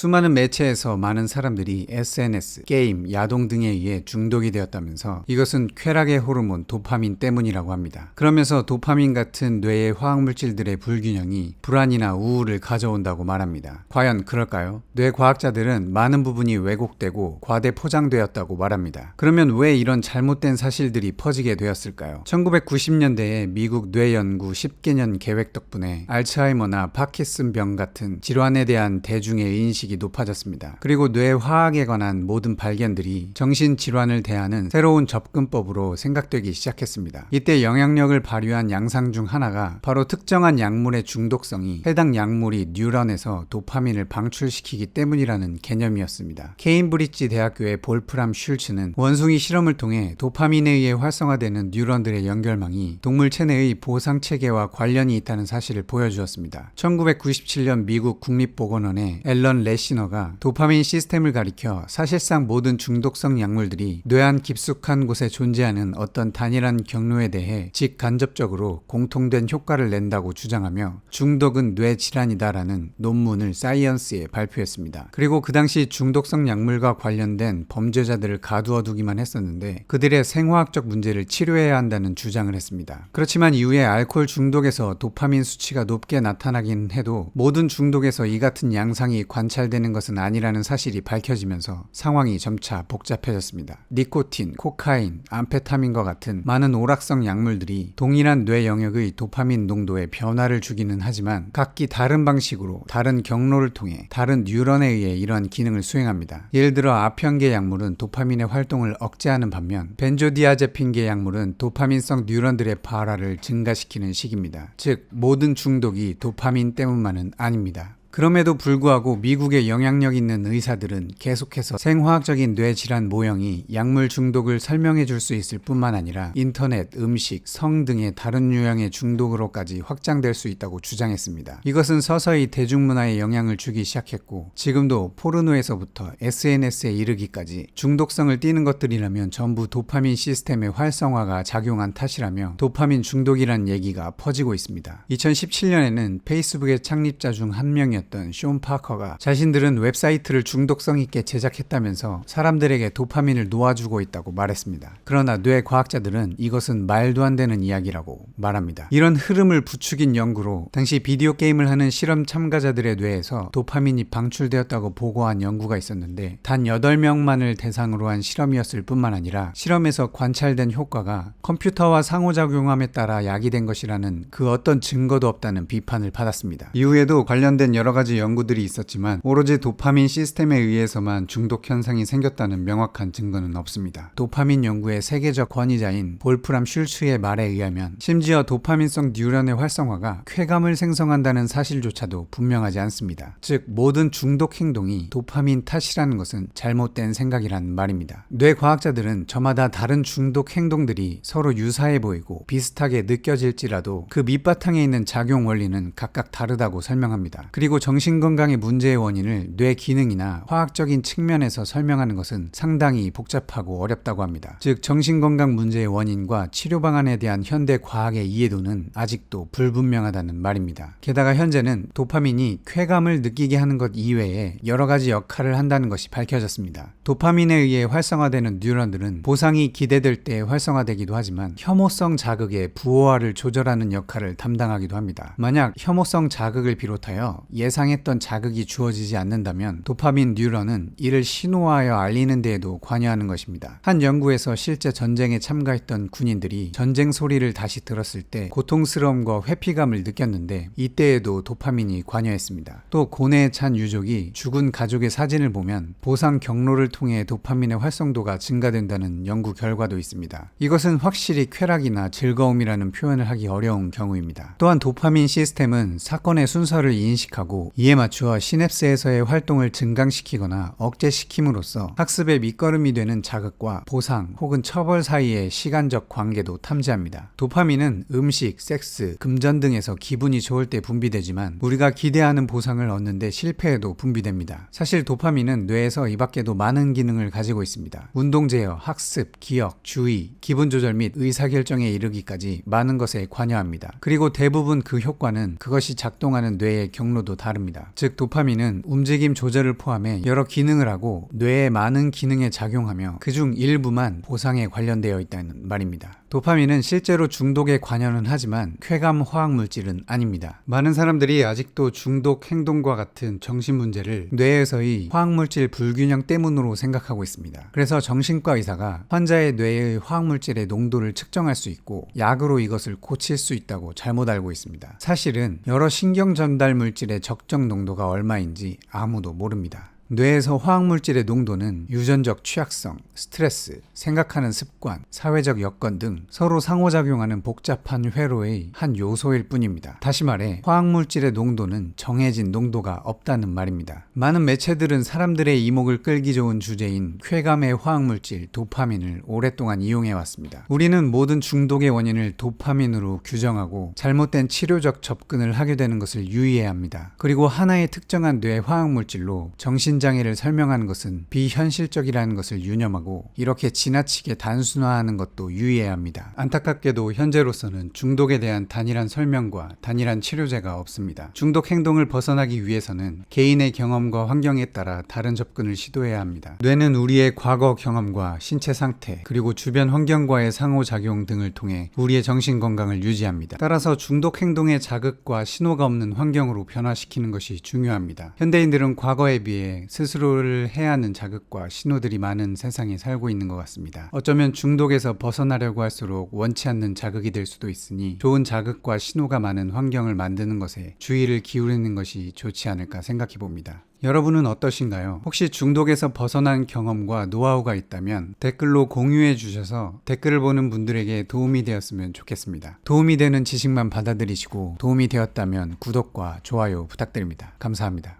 수많은 매체에서 많은 사람들이 SNS, 게임, 야동 등에 의해 중독이 되었다면서 이것은 쾌락의 호르몬 도파민 때문이라고 합니다. 그러면서 도파민 같은 뇌의 화학물질들의 불균형이 불안이나 우울을 가져온다고 말합니다. 과연 그럴까요? 뇌 과학자들은 많은 부분이 왜곡되고 과대 포장되었다고 말합니다. 그러면 왜 이런 잘못된 사실들이 퍼지게 되었을까요? 1990년대에 미국 뇌연구 10개년 계획 덕분에 알츠하이머나 파킨슨병 같은 질환에 대한 대중의 인식이 높아졌습니다. 그리고 뇌화학에 관한 모든 발견들이 정신질환을 대하는 새로운 접근법으로 생각되기 시작했습니다. 이때 영향력을 발휘한 양상 중 하나가 바로 특정한 약물의 중독성이 해당 약물이 뉴런에서 도파민을 방출시키기 때문이라는 개념이었습니다. 케임브리지 대학교의 볼프람 슐츠는 원숭이 실험을 통해 도파민에 의해 활성화되는 뉴런들의 연결망이 동물 체내의 보상체계와 관련이 있다는 사실을 보여주었습니다. 1997년 미국 국립보건원의 앨런 레시너가 도파민 시스템을 가리켜 사실상 모든 중독성 약물들이 뇌 안 깊숙한 곳에 존재하는 어떤 단일한 경로에 대해 직간접적으로 공통된 효과를 낸다고 주장하며 중독은 뇌질환이다라는 논문을 사이언스에 발표했습니다. 그리고 그 당시 중독성 약물과 관련된 범죄자들을 가두어두기만 했었는데 그들의 생화학적 문제를 치료해야 한다는 주장을 했습니다. 그렇지만 이후에 알코올 중독에서 도파민 수치가 높게 나타나긴 해도 모든 중독에서 이 같은 양상이 관찰되는 것은 아니라는 사실이 밝혀지면서 상황이 점차 복잡해졌습니다. 니코틴, 코카인, 암페타민과 같은 많은 오락성 약물들이 동일한 뇌 영역의 도파민 농도에 변화를 주기는 하지만 각기 다른 방식으로 다른 경로를 통해 다른 뉴런에 의해 이러한 기능을 수행합니다. 예를 들어 아편계 약물은 도파민의 활동을 억제하는 반면 벤조디아제핀계 약물은 도파민성 뉴런들의 발화를 증가시키는 식입니다. 즉 모든 중독이 도파민 때문만은 아닙니다. 그럼에도 불구하고 미국의 영향력 있는 의사들은 계속해서 생화학적인 뇌질환 모형이 약물 중독을 설명해 줄 수 있을 뿐만 아니라 인터넷, 음식, 성 등의 다른 유형의 중독으로까지 확장될 수 있다고 주장했습니다. 이것은 서서히 대중문화에 영향을 주기 시작했고 지금도 포르노에서부터 SNS에 이르기까지 중독성을 띠는 것들이라면 전부 도파민 시스템의 활성화가 작용한 탓이라며 도파민 중독이란 얘기가 퍼지고 있습니다. 2017년에는 페이스북의 창립자 중 한 명이었던 쇼 파커가 자신들은 웹사이트를 중독성 있게 제작했다면서 사람들에게 도파민을 놓아주고 있다고 말했습니다. 그러나 뇌 과학자들은 이것은 말도 안 되는 이야기라고 말합니다. 이런 흐름을 부추긴 연구로 당시 비디오 게임을 하는 실험 참가자들의 뇌에서 도파민이 방출되었다고 보고한 연구가 있었는데 단 8명만을 대상으로 한 실험이었을 뿐만 아니라 실험에서 관찰된 효과가 컴퓨터와 상호작용함에 따라 야기된 것이라는 그 어떤 증거도 없다는 비판을 받았습니다. 이후에도 관련된 여러 가지 연구들이 있었지만 오로지 도파민 시스템에 의해서만 중독 현상이 생겼다는 명확한 증거는 없습니다. 도파민 연구의 세계적 권위자인 볼프람 슐츠의 말에 의하면 심지어 도파민성 뉴런의 활성화가 쾌감을 생성한다는 사실조차도 분명하지 않습니다. 즉 모든 중독 행동이 도파민 탓이라는 것은 잘못된 생각이란 말입니다. 뇌 과학자들은 저마다 다른 중독 행동들이 서로 유사해 보이고 비슷하게 느껴질지라도 그 밑바탕에 있는 작용 원리는 각각 다르다고 설명합니다. 그리고 정신건강의 문제의 원인을 뇌 기능이나 화학적인 측면에서 설명하는 것은 상당히 복잡하고 어렵다고 합니다. 즉 정신건강 문제의 원인과 치료 방안에 대한 현대 과학의 이해도는 아직도 불분명하다는 말입니다. 게다가 현재는 도파민이 쾌감을 느끼게 하는 것 이외에 여러 가지 역할을 한다는 것이 밝혀졌습니다. 도파민에 의해 활성화되는 뉴런들은 보상이 기대될 때 활성화되기도 하지만 혐오성 자극의 부호화를 조절하는 역할을 담당하기도 합니다. 만약 혐오성 자극을 비롯하여 예상했던 자극이 주어지지 않는다면 도파민 뉴런은 이를 신호화하여 알리는 데에도 관여하는 것입니다. 한 연구에서 실제 전쟁에 참가했던 군인들이 전쟁 소리를 다시 들었을 때 고통스러움과 회피감을 느꼈는데 이때에도 도파민이 관여했습니다. 또 고뇌에 찬 유족이 죽은 가족의 사진을 보면 보상 경로를 통해 도파민의 활성도가 증가된다는 연구 결과도 있습니다. 이것은 확실히 쾌락이나 즐거움이라는 표현을 하기 어려운 경우입니다. 또한 도파민 시스템은 사건의 순서를 인식하고 이에 맞추어 시냅스에서의 활동을 증강시키거나 억제시킴으로써 학습의 밑거름이 되는 자극과 보상 혹은 처벌 사이의 시간적 관계도 탐지합니다. 도파민은 음식, 섹스, 금전 등에서 기분이 좋을 때 분비되지만 우리가 기대하는 보상을 얻는데 실패해도 분비됩니다. 사실 도파민은 뇌에서 이 밖에도 많은 기능을 가지고 있습니다. 운동 제어, 학습, 기억, 주의, 기분 조절 및 의사결정에 이르기까지 많은 것에 관여합니다. 그리고 대부분 그 효과는 그것이 작동하는 뇌의 경로도 다릅니다. 즉 도파민은 움직임 조절을 포함해 여러 기능을 하고 뇌의 많은 기능에 작용하며 그중 일부만 보상에 관련되어 있다는 말입니다. 도파민은 실제로 중독에 관여는 하지만 쾌감 화학 물질은 아닙니다. 많은 사람들이 아직도 중독 행동과 같은 정신 문제를 뇌에서의 화학 물질 불균형 때문으로 생각하고 있습니다. 그래서 정신과 의사가 환자의 뇌의 화학 물질의 농도를 측정할 수 있고 약으로 이것을 고칠 수 있다고 잘못 알고 있습니다. 사실은 여러 신경 전달 물질의 적정 농도가 얼마인지 아무도 모릅니다. 뇌에서 화학물질의 농도는 유전적 취약성, 스트레스, 생각하는 습관, 사회적 여건 등 서로 상호작용하는 복잡한 회로의 한 요소일 뿐입니다. 다시 말해 화학물질의 농도는 정해진 농도가 없다는 말입니다. 많은 매체들은 사람들의 이목을 끌기 좋은 주제인 쾌감의 화학물질 도파민을 오랫동안 이용해왔습니다. 우리는 모든 중독의 원인을 도파민으로 규정하고 잘못된 치료적 접근을 하게 되는 것을 유의해야 합니다. 그리고 하나의 특정한 뇌 화학물질로 정신장애를 설명하는 것은 비현실적이라는 것을 유념하고 이렇게 지나치게 단순화하는 것도 유의해야 합니다. 안타깝게도 현재로서는 중독에 대한 단일한 설명과 단일한 치료제가 없습니다. 중독 행동을 벗어나기 위해서는 개인의 경험과 환경에 따라 다른 접근을 시도해야 합니다. 뇌는 우리의 과거 경험과 신체 상태 그리고 주변 환경과의 상호작용 등을 통해 우리의 정신 건강을 유지합니다. 따라서 중독 행동의 자극과 신호가 없는 환경으로 변화시키는 것이 중요합니다. 현대인들은 과거에 비해 스스로를 해하는 자극과 신호들이 많은 세상에 살고 있는 것 같습니다. 어쩌면 중독에서 벗어나려고 할수록 원치 않는 자극이 될 수도 있으니 좋은 자극과 신호가 많은 환경을 만드는 것에 주의를 기울이는 것이 좋지 않을까 생각해 봅니다. 여러분은 어떠신가요? 혹시 중독에서 벗어난 경험과 노하우가 있다면 댓글로 공유해 주셔서 댓글을 보는 분들에게 도움이 되었으면 좋겠습니다. 도움이 되는 지식만 받아들이시고 도움이 되었다면 구독과 좋아요 부탁드립니다. 감사합니다.